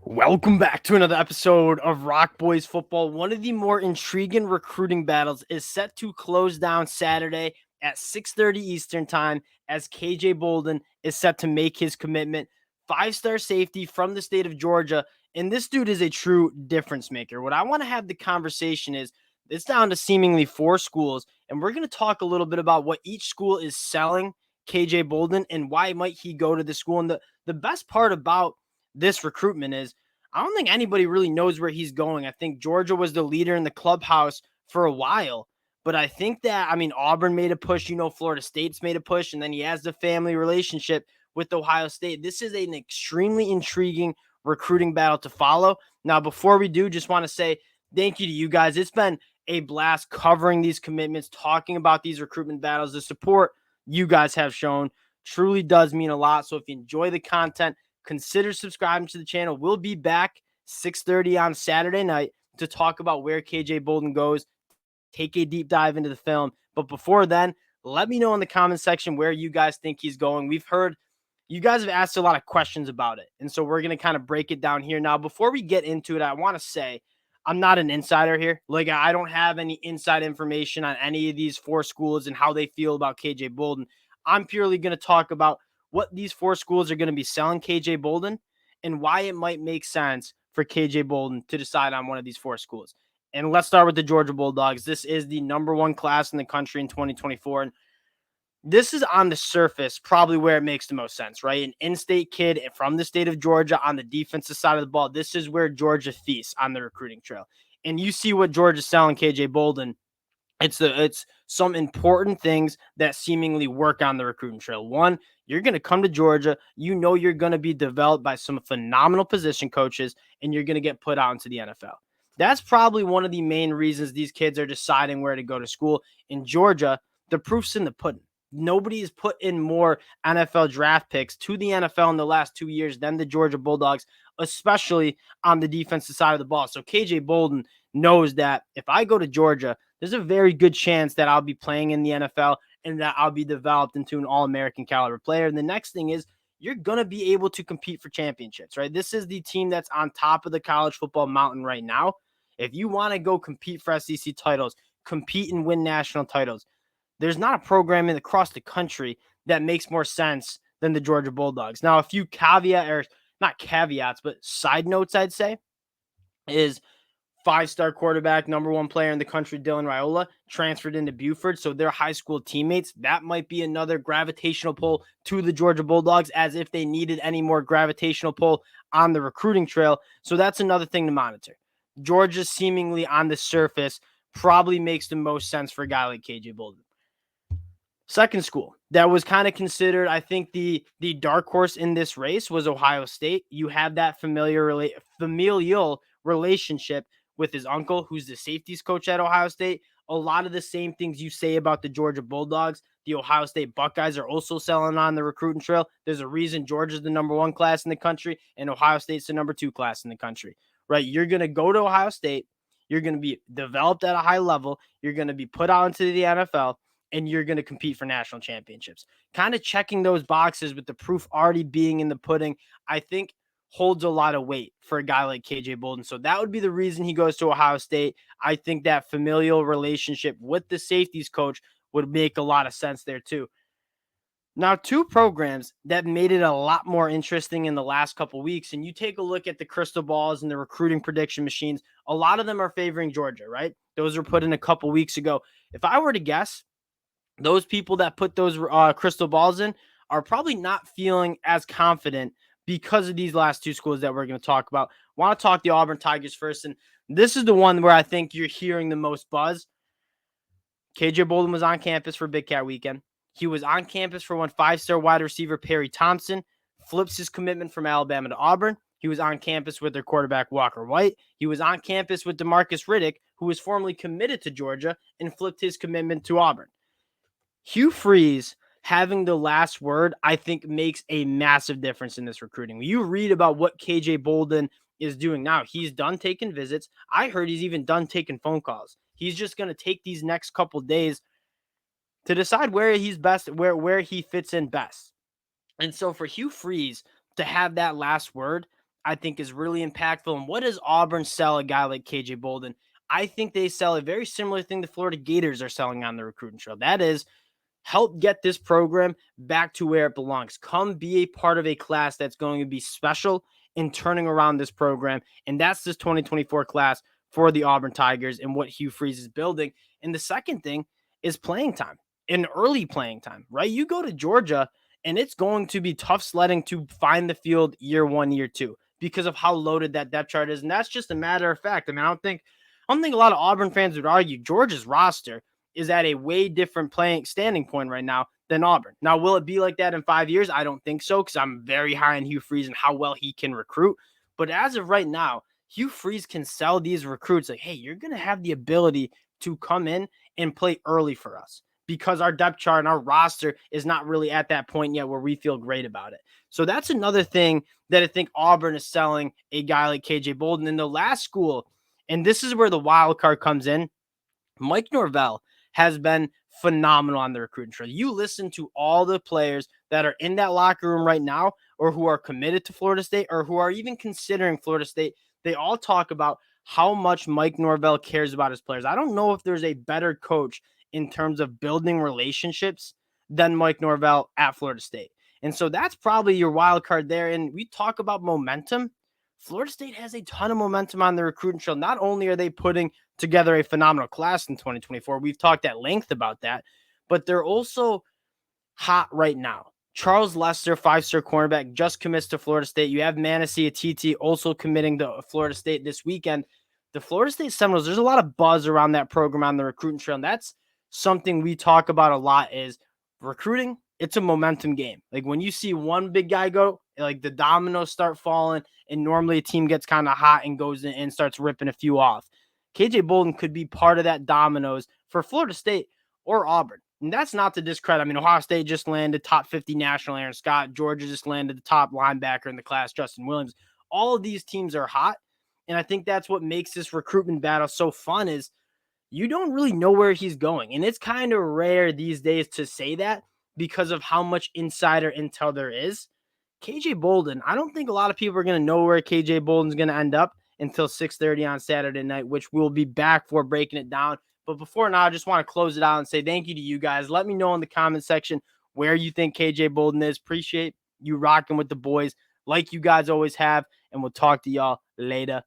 Welcome back to another episode of Rock Boys Football. One of the more intriguing recruiting battles is set to close down Saturday at 6:30 Eastern Time as KJ Bolden is set to make his commitment. Five-star safety from the state of Georgia, and this dude is a true difference maker. What I want to have the conversation is it's down to seemingly four schools, and we're going to talk a little bit about what each school is selling KJ Bolden and why might he go to the school. And the best part about this recruitment is I don't think anybody really knows where he's going. I think Georgia was the leader in the clubhouse for a while, but I think that, Auburn made a push, Florida State's made a push, and then he has the family relationship with Ohio State. This is an extremely intriguing recruiting battle to follow. Now, before we do, just want to say thank you to you guys. It's been a blast covering these commitments, talking about these recruitment battles. The support you guys have shown truly does mean a lot. So if you enjoy the content, consider subscribing to the channel. We'll be back 6:30 on Saturday night to talk about where KJ Bolden goes, take a deep dive into the film. But before then, let me know in the comment section where you guys think he's going. We've heard you guys have asked a lot of questions about it. And so we're going to kind of break it down here. Now, before we get into it, I want to say I'm not an insider here. Like, I don't have any inside information on any of these four schools and how they feel about KJ Bolden. I'm purely going to talk about what these four schools are going to be selling KJ Bolden and why it might make sense for KJ Bolden to decide on one of these four schools. And let's start with the Georgia Bulldogs. This is the number one class in the country in 2024. And this is on the surface probably where it makes the most sense, right? An in-state kid from the state of Georgia on the defensive side of the ball. This is where Georgia feasts on the recruiting trail. And you see what Georgia's selling KJ Bolden. It's some important things that seemingly work on the recruiting trail. One, you're going to come to Georgia. You know you're going to be developed by some phenomenal position coaches, and you're going to get put out into the NFL. That's probably one of the main reasons these kids are deciding where to go to school. In Georgia, the proof's in the pudding. Nobody has put in more NFL draft picks to the NFL in the last 2 years than the Georgia Bulldogs, especially on the defensive side of the ball. So KJ Bolden knows that if I go to Georgia, there's a very good chance that I'll be playing in the NFL and that I'll be developed into an All-American caliber player. And the next thing is you're going to be able to compete for championships, right? This is the team that's on top of the college football mountain right now. If you want to go compete for SEC titles, compete and win national titles, there's not a program across the country that makes more sense than the Georgia Bulldogs. Now, a few not caveats, but side notes I'd say is five-star quarterback, number one player in the country, Dylan Raiola, transferred into Buford. So they're high school teammates. That might be another gravitational pull to the Georgia Bulldogs, as if they needed any more gravitational pull on the recruiting trail. So that's another thing to monitor. Georgia seemingly on the surface probably makes the most sense for a guy like KJ Bolden. Second school that was kind of considered, I think, the dark horse in this race was Ohio State. You have that familial relationship with his uncle, who's the safeties coach at Ohio State. A lot of the same things you say about the Georgia Bulldogs, the Ohio State Buckeyes are also selling on the recruiting trail. There's a reason Georgia's the number one class in the country and Ohio State's the number two class in the country, right? You're going to go to Ohio State. You're going to be developed at a high level. You're going to be put out into the NFL, and you're going to compete for national championships. Kind of checking those boxes with the proof already being in the pudding, I think holds a lot of weight for a guy like KJ Bolden. So that would be the reason he goes to Ohio State. I think that familial relationship with the safeties coach would make a lot of sense there too. Now, two programs that made it a lot more interesting in the last couple weeks, and you take a look at the crystal balls and the recruiting prediction machines, a lot of them are favoring Georgia, right? Those were put in a couple weeks ago. If I were to guess, those people that put those crystal balls in are probably not feeling as confident because of these last two schools that we're going to talk about. Want to talk the Auburn Tigers first, and this is the one where I think you're hearing the most buzz. KJ Bolden was on campus for Big Cat Weekend. He was on campus for when five-star wide receiver Perry Thompson flips his commitment from Alabama to Auburn. He was on campus with their quarterback Walker White. He was on campus with DeMarcus Riddick, who was formerly committed to Georgia and flipped his commitment to Auburn. Hugh Freeze having the last word, I think, makes a massive difference in this recruiting. When you read about what KJ Bolden is doing now, he's done taking visits. I heard he's even done taking phone calls. He's just going to take these next couple days to decide where he's best, where he fits in best. And so for Hugh Freeze to have that last word, I think is really impactful. And what does Auburn sell a guy like KJ Bolden? I think they sell a very similar thing the Florida Gators are selling on the recruiting trail. That is, help get this program back to where it belongs. Come be a part of a class that's going to be special in turning around this program. And that's this 2024 class for the Auburn Tigers and what Hugh Freeze is building. And the second thing is playing time, and early playing time, right? You go to Georgia and it's going to be tough sledding to find the field year one, year two, because of how loaded that depth chart is. And that's just a matter of fact. I mean, I don't think a lot of Auburn fans would argue Georgia's roster is at a way different playing standing point right now than Auburn. Now, will it be like that in 5 years? I don't think so, because I'm very high on Hugh Freeze and how well he can recruit. But as of right now, Hugh Freeze can sell these recruits like, hey, you're going to have the ability to come in and play early for us because our depth chart and our roster is not really at that point yet where we feel great about it. So that's another thing that I think Auburn is selling a guy like KJ Bolden. In the last school, and this is where the wild card comes in, Mike Norvell has been phenomenal on the recruiting trail. You listen to all the players that are in that locker room right now, or who are committed to Florida State, or who are even considering Florida State. They all talk about how much Mike Norvell cares about his players. I don't know if there's a better coach in terms of building relationships than Mike Norvell at Florida State. And so that's probably your wild card there. And we talk about momentum. Florida State has a ton of momentum on the recruiting trail. Not only are they putting together a phenomenal class in 2024, we've talked at length about that, but they're also hot right now. Charles Lester, 5-star cornerback, just commits to Florida State. You have Manassi Atiti also committing to Florida State this weekend. The Florida State Seminoles, there's a lot of buzz around that program on the recruiting trail. And that's something we talk about a lot is recruiting. It's a momentum game. Like when you see one big guy go, like the dominoes start falling, and normally a team gets kind of hot and goes in and starts ripping a few off. KJ Bolden could be part of that dominoes for Florida State or Auburn. And that's not to discredit. I mean, Ohio State just landed top 50 national Aaron Scott. Georgia just landed the top linebacker in the class, Justin Williams. All of these teams are hot. And I think that's what makes this recruitment battle so fun is you don't really know where he's going. And it's kind of rare these days to say that because of how much insider intel there is. KJ Bolden, I don't think a lot of people are going to know where KJ Bolden's going to end up until 6:30 on Saturday night, which we'll be back for breaking it down. But before now, I just want to close it out and say thank you to you guys. Let me know in the comment section where you think KJ Bolden is. Appreciate you rocking with the boys like you guys always have. And we'll talk to y'all later.